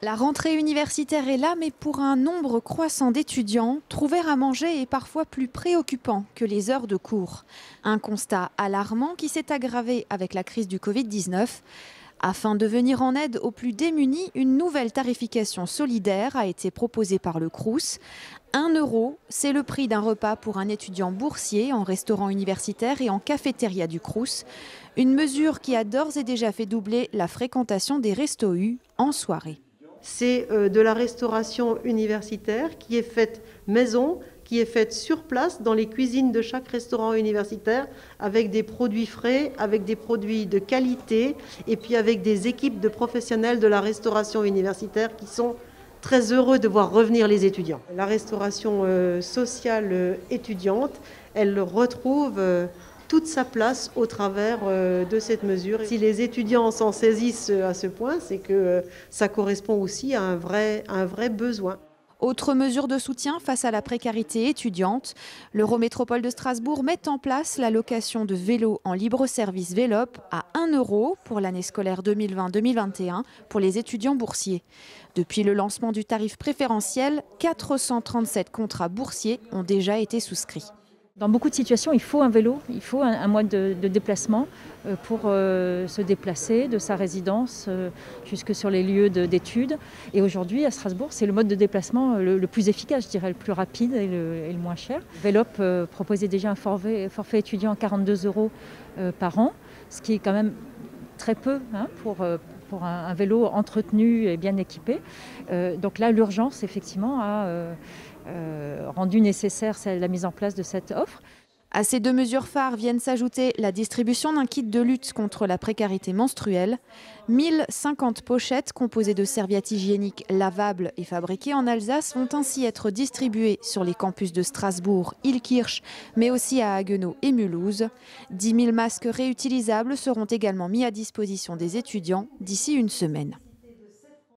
La rentrée universitaire est là, mais pour un nombre croissant d'étudiants, trouver à manger est parfois plus préoccupant que les heures de cours. Un constat alarmant qui s'est aggravé avec la crise du Covid-19. Afin de venir en aide aux plus démunis, une nouvelle tarification solidaire a été proposée par le Crous. 1 euro, c'est le prix d'un repas pour un étudiant boursier en restaurant universitaire et en cafétéria du Crous. Une mesure qui a d'ores et déjà fait doubler la fréquentation des restos U en soirée. C'est de la restauration universitaire qui est faite maison, qui est faite sur place dans les cuisines de chaque restaurant universitaire avec des produits frais, avec des produits de qualité et puis avec des équipes de professionnels de la restauration universitaire qui sont très heureux de voir revenir les étudiants. La restauration sociale étudiante, elle retrouve toute sa place au travers de cette mesure. Si les étudiants s'en saisissent à ce point, c'est que ça correspond aussi à un vrai besoin. Autre mesure de soutien face à la précarité étudiante, l'Eurométropole de Strasbourg met en place la location de vélos en libre-service Vélop à 1 euro pour l'année scolaire 2020-2021 pour les étudiants boursiers. Depuis le lancement du tarif préférentiel, 437 contrats boursiers ont déjà été souscrits. Dans beaucoup de situations, il faut un vélo, il faut un mode de déplacement pour se déplacer de sa résidence jusque sur les lieux d'études. Et aujourd'hui, à Strasbourg, c'est le mode de déplacement le plus efficace, je dirais, le plus rapide et le moins cher. Vélop proposait déjà un forfait étudiant à 42 euros par an, ce qui est quand même très peu pour un vélo entretenu et bien équipé. Donc là, l'urgence, effectivement, a rendu nécessaire la mise en place de cette offre. À ces deux mesures phares viennent s'ajouter la distribution d'un kit de lutte contre la précarité menstruelle. 1050 pochettes composées de serviettes hygiéniques lavables et fabriquées en Alsace vont ainsi être distribuées sur les campus de Strasbourg, Illkirch, mais aussi à Haguenau et Mulhouse. 10 000 masques réutilisables seront également mis à disposition des étudiants d'ici une semaine.